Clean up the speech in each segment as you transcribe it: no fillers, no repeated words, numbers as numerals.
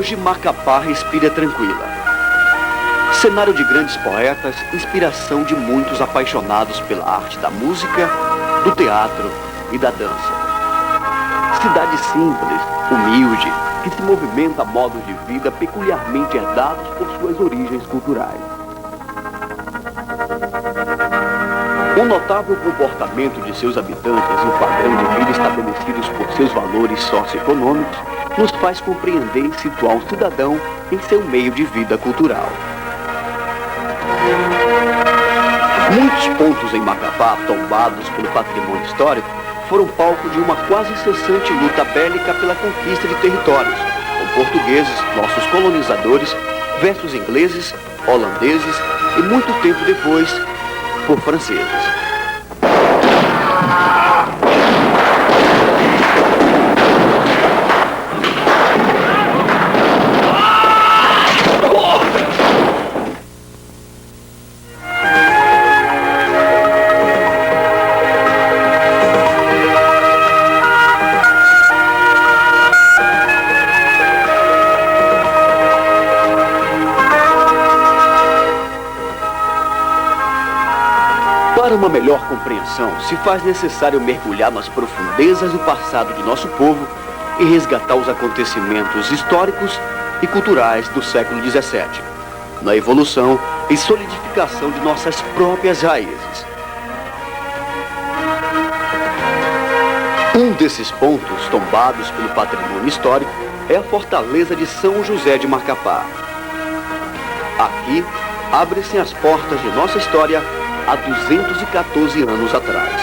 Hoje Macapá respira tranquila. Cenário de grandes poetas, inspiração de muitos apaixonados pela arte da música, do teatro e da dança. Cidade simples, humilde, que se movimenta a modos de vida peculiarmente herdados por suas origens culturais. O notável comportamento de seus habitantes e o padrão de vida estabelecidos por seus valores socioeconômicos nos faz compreender e situar o cidadão em seu meio de vida cultural. Muitos pontos em Macapá, tombados pelo patrimônio histórico, foram palco de uma quase incessante luta bélica pela conquista de territórios, com portugueses, nossos colonizadores, versus ingleses, holandeses e muito tempo depois, por franceses. Para uma melhor compreensão, se faz necessário mergulhar nas profundezas do passado de nosso povo e resgatar os acontecimentos históricos e culturais do século XVII, na evolução e solidificação de nossas próprias raízes. Um desses pontos tombados pelo patrimônio histórico é a fortaleza de São José de Macapá. Aqui abrem-se as portas de nossa história há 214 anos atrás.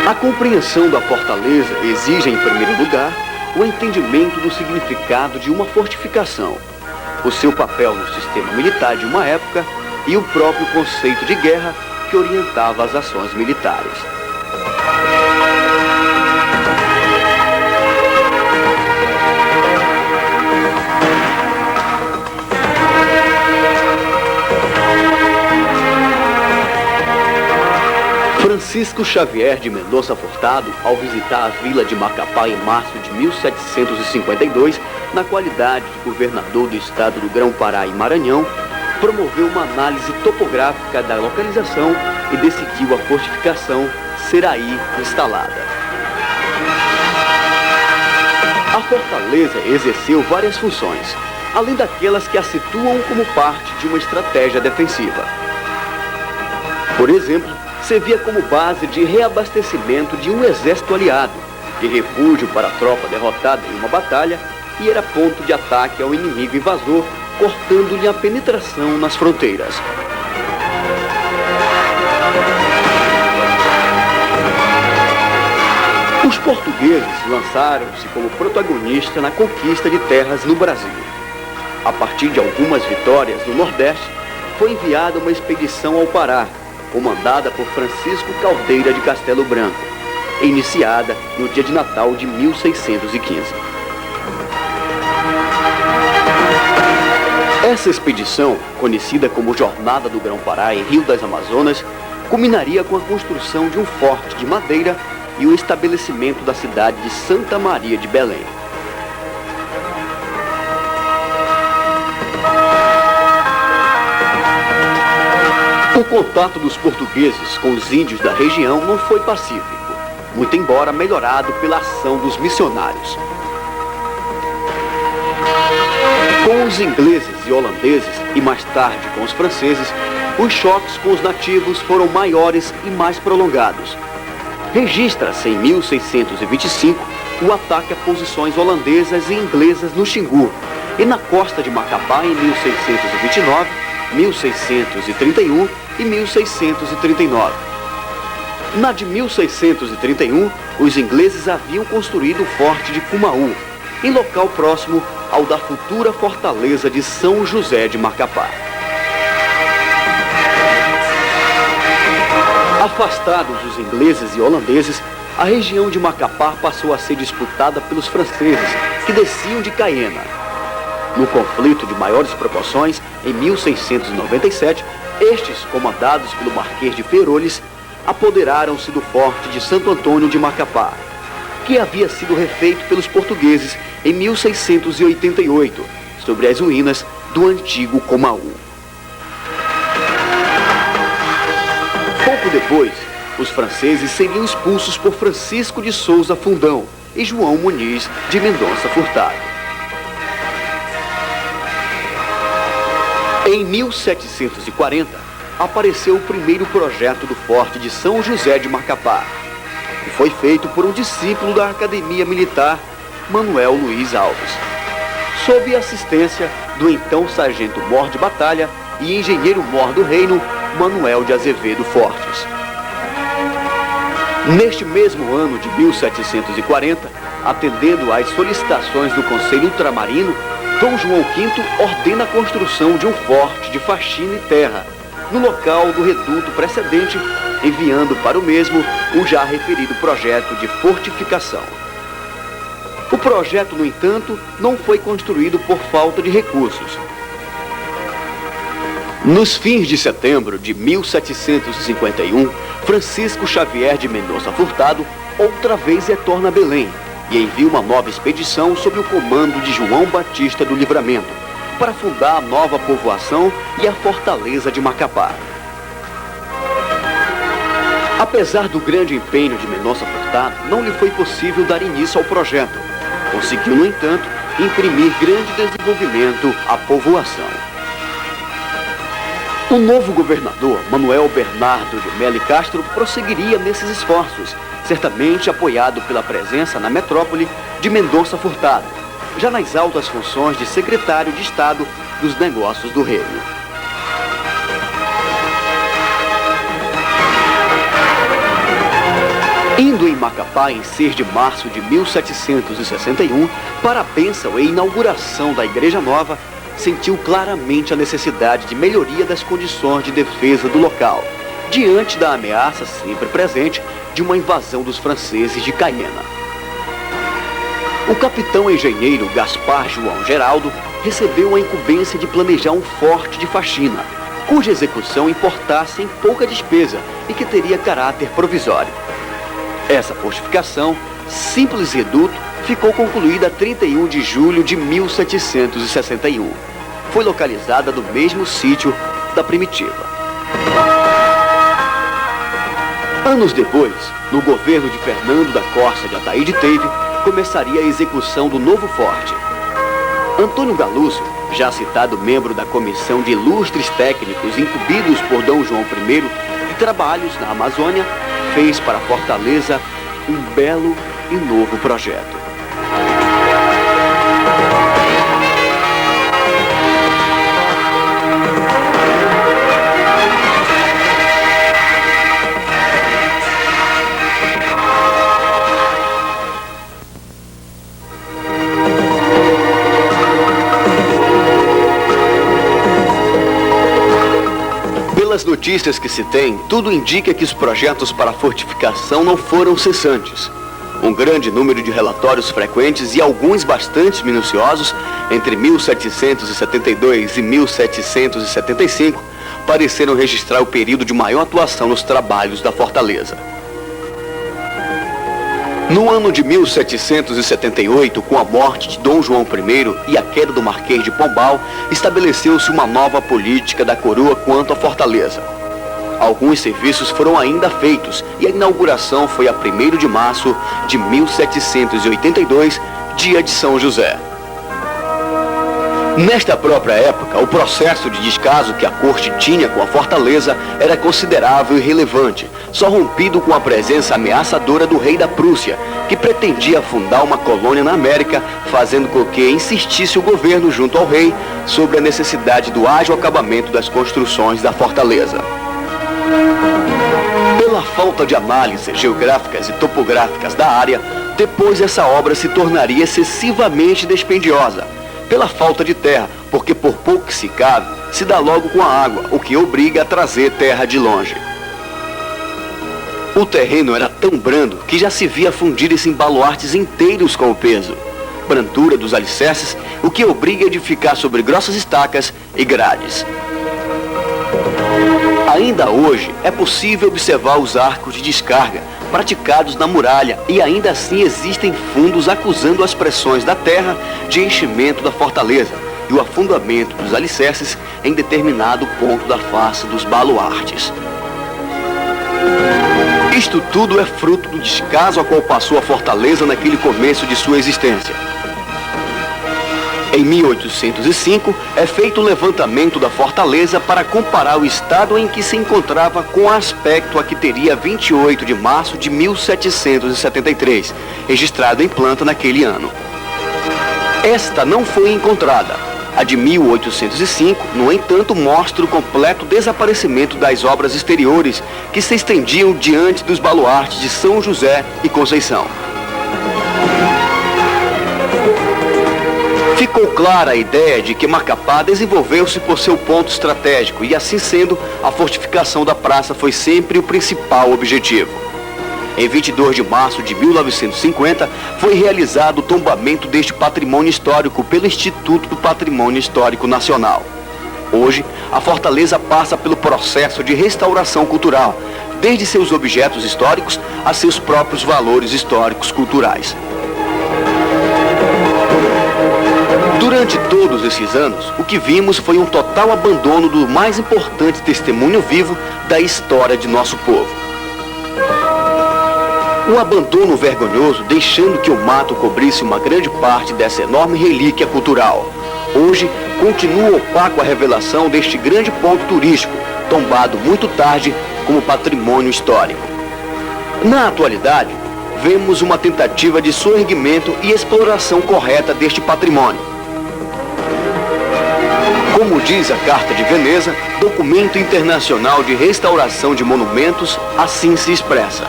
A compreensão da fortaleza exige, em primeiro lugar, o entendimento do significado de uma fortificação, o seu papel no sistema militar de uma época e o próprio conceito de guerra que orientava as ações militares. Francisco Xavier de Mendonça Furtado, ao visitar a vila de Macapá em março de 1752, na qualidade de governador do estado do Grão-Pará e Maranhão, promoveu uma análise topográfica da localização e decidiu a fortificação ser aí instalada. A fortaleza exerceu várias funções, além daquelas que a situam como parte de uma estratégia defensiva. Por exemplo, servia como base de reabastecimento de um exército aliado, de refúgio para a tropa derrotada em uma batalha e era ponto de ataque ao inimigo invasor, cortando-lhe a penetração nas fronteiras. Os portugueses lançaram-se como protagonistas na conquista de terras no Brasil. A partir de algumas vitórias no Nordeste, foi enviada uma expedição ao Pará, comandada por Francisco Caldeira de Castelo Branco, iniciada no dia de Natal de 1615. Essa expedição, conhecida como Jornada do Grão-Pará em Rio das Amazonas, culminaria com a construção de um forte de madeira e o estabelecimento da cidade de Santa Maria de Belém. O contato dos portugueses com os índios da região não foi pacífico, muito embora melhorado pela ação dos missionários. Com os ingleses e holandeses, e mais tarde com os franceses, os choques com os nativos foram maiores e mais prolongados. Registra-se em 1625 o ataque a posições holandesas e inglesas no Xingu, e na costa de Macapá em 1629, 1631 e 1639. Na de 1631, os ingleses haviam construído o forte de Cumaú, em local próximo ao da futura fortaleza de São José de Macapá. Afastados os ingleses e holandeses, a região de Macapá passou a ser disputada pelos franceses, que desciam de Caiena. No conflito de maiores proporções, em 1697, estes, comandados pelo Marquês de Ferrolhes, apoderaram-se do forte de Santo Antônio de Macapá, que havia sido refeito pelos portugueses em 1688, sobre as ruínas do antigo Comaú. Pouco depois, os franceses seriam expulsos por Francisco de Souza Fundão e João Muniz de Mendonça Furtado. Em 1740, apareceu o primeiro projeto do Forte de São José de Macapá, que foi feito por um discípulo da Academia Militar, Manuel Luiz Alves, sob a assistência do então sargento-mor de batalha e engenheiro-mor do reino, Manuel de Azevedo Fortes. Neste mesmo ano de 1740, atendendo às solicitações do Conselho Ultramarino, Dom João V ordena a construção de um forte de faxina e terra, no local do reduto precedente, enviando para o mesmo o já referido projeto de fortificação. O projeto, no entanto, não foi construído por falta de recursos. Nos fins de setembro de 1751, Francisco Xavier de Mendonça Furtado outra vez retorna a Belém e envia uma nova expedição sob o comando de João Batista do Livramento, para fundar a nova povoação e a fortaleza de Macapá. Apesar do grande empenho de Mendonça Furtado, não lhe foi possível dar início ao projeto. Conseguiu, no entanto, imprimir grande desenvolvimento à povoação. O novo governador, Manuel Bernardo de Melo Castro, prosseguiria nesses esforços, certamente apoiado pela presença na metrópole de Mendonça Furtado, já nas altas funções de secretário de Estado dos Negócios do Reino. Indo em Macapá em 6 de março de 1761, para a bênção e inauguração da Igreja Nova, sentiu claramente a necessidade de melhoria das condições de defesa do local, diante da ameaça sempre presente de uma invasão dos franceses de Caiena. O capitão engenheiro Gaspar João Geraldo recebeu a incumbência de planejar um forte de faxina, cuja execução importasse em pouca despesa e que teria caráter provisório. Essa fortificação, simples reduto, ficou concluída a 31 de julho de 1761. Foi localizada no mesmo sítio da primitiva. Anos depois, no governo de Fernando da Costa de Ataíde Teve, começaria a execução do novo forte. Antônio Galúcio, já citado membro da comissão de ilustres técnicos incumbidos por Dom João I de trabalhos na Amazônia, fez para a fortaleza um belo e novo projeto. Pelas notícias que se tem, tudo indica que os projetos para a fortificação não foram cessantes. Um grande número de relatórios frequentes e alguns bastante minuciosos, entre 1772 e 1775, pareceram registrar o período de maior atuação nos trabalhos da fortaleza. No ano de 1778, com a morte de Dom João I e a queda do Marquês de Pombal, estabeleceu-se uma nova política da coroa quanto à fortaleza. Alguns serviços foram ainda feitos e a inauguração foi a 1º de março de 1782, dia de São José. Nesta própria época, o processo de descaso que a corte tinha com a fortaleza era considerável e relevante, só rompido com a presença ameaçadora do rei da Prússia, que pretendia fundar uma colônia na América, fazendo com que insistisse o governo junto ao rei sobre a necessidade do ágil acabamento das construções da fortaleza. Pela falta de análises geográficas e topográficas da área, depois essa obra se tornaria excessivamente dispendiosa. Pela falta de terra, porque por pouco que se cave, se dá logo com a água, o que obriga a trazer terra de longe. O terreno era tão brando que já se via fundirem-se baluartes inteiros com o peso. Brandura dos alicerces, o que obriga a edificar sobre grossas estacas e grades. Ainda hoje é possível observar os arcos de descarga praticados na muralha e ainda assim existem fundos acusando as pressões da terra de enchimento da fortaleza e o afundamento dos alicerces em determinado ponto da face dos baluartes. Isto tudo é fruto do descaso a qual passou a fortaleza naquele começo de sua existência. Em 1805, é feito o levantamento da fortaleza para comparar o estado em que se encontrava com o aspecto a que teria 28 de março de 1773, registrado em planta naquele ano. Esta não foi encontrada. A de 1805, no entanto, mostra o completo desaparecimento das obras exteriores que se estendiam diante dos baluartes de São José e Conceição. Ficou clara a ideia de que Macapá desenvolveu-se por seu ponto estratégico e, assim sendo, a fortificação da praça foi sempre o principal objetivo. Em 22 de março de 1950, foi realizado o tombamento deste patrimônio histórico pelo Instituto do Patrimônio Histórico Nacional. Hoje, a fortaleza passa pelo processo de restauração cultural, desde seus objetos históricos a seus próprios valores históricos culturais. Durante todos esses anos, o que vimos foi um total abandono do mais importante testemunho vivo da história de nosso povo. Um abandono vergonhoso, deixando que o mato cobrisse uma grande parte dessa enorme relíquia cultural. Hoje, continua opaco a revelação deste grande ponto turístico, tombado muito tarde como patrimônio histórico. Na atualidade, vemos uma tentativa de soerguimento e exploração correta deste patrimônio. Como diz a Carta de Veneza, documento internacional de restauração de monumentos, assim se expressa.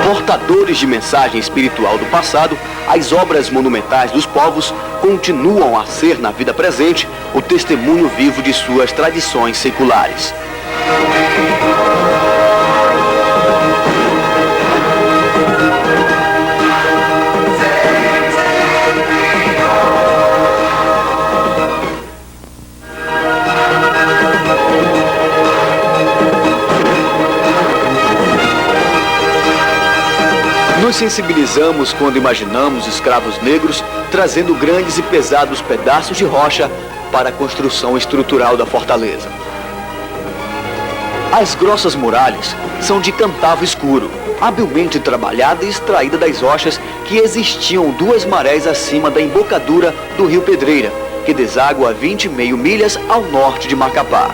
Portadores de mensagem espiritual do passado, as obras monumentais dos povos continuam a ser, na vida presente, o testemunho vivo de suas tradições seculares. Nos sensibilizamos quando imaginamos escravos negros trazendo grandes e pesados pedaços de rocha para a construção estrutural da fortaleza. As grossas muralhas são de cantavo escuro, habilmente trabalhada e extraída das rochas que existiam 2 marés acima da embocadura do rio Pedreira, que deságua a 20,5 milhas ao norte de Macapá.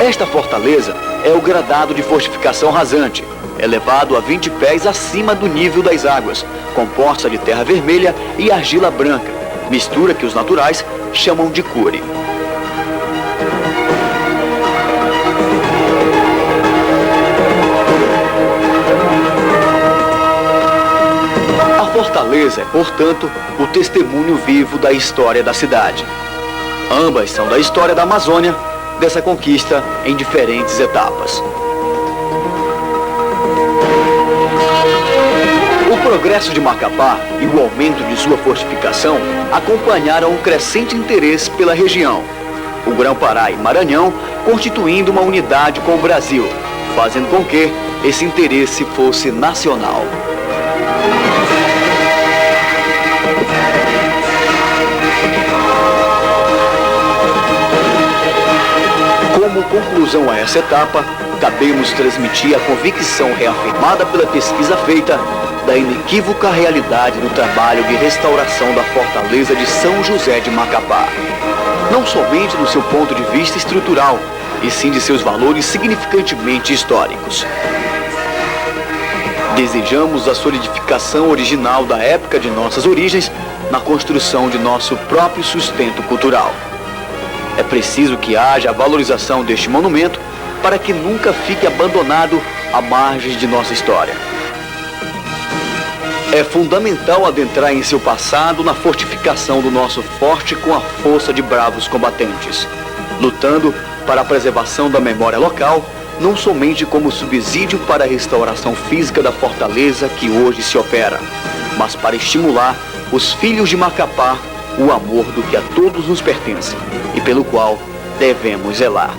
Esta fortaleza é o gradado de fortificação rasante, elevado a 20 pés acima do nível das águas, composta de terra vermelha e argila branca, mistura que os naturais chamam de cure. A fortaleza é, portanto, o testemunho vivo da história da cidade. Ambas são da história da Amazônia, dessa conquista em diferentes etapas. O progresso de Macapá e o aumento de sua fortificação acompanharam um crescente interesse pela região, o Grão-Pará e Maranhão constituindo uma unidade com o Brasil, fazendo com que esse interesse fosse nacional. Como conclusão a essa etapa, cabemos transmitir a convicção reafirmada pela pesquisa feita da inequívoca realidade do trabalho de restauração da fortaleza de São José de Macapá. Não somente do seu ponto de vista estrutural, e sim de seus valores significantemente históricos. Desejamos a solidificação original da época de nossas origens na construção de nosso próprio sustento cultural. É preciso que haja a valorização deste monumento para que nunca fique abandonado à margem de nossa história. É fundamental adentrar em seu passado na fortificação do nosso forte com a força de bravos combatentes, lutando para a preservação da memória local, não somente como subsídio para a restauração física da fortaleza que hoje se opera, mas para estimular os filhos de Macapá o amor do que a todos nos pertence e pelo qual devemos zelar.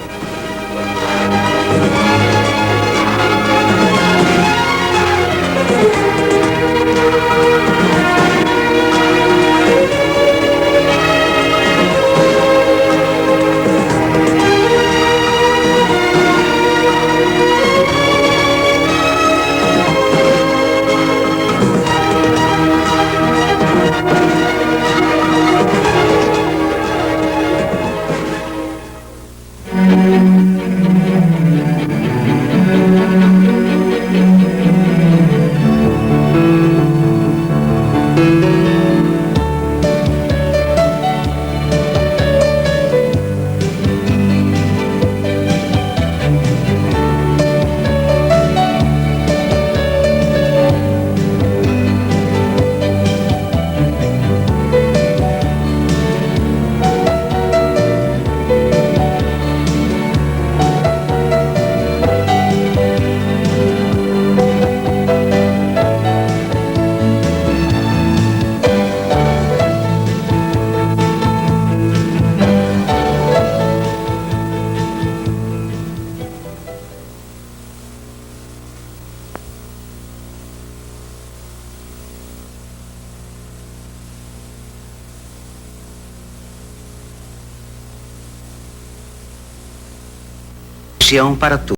Para todos.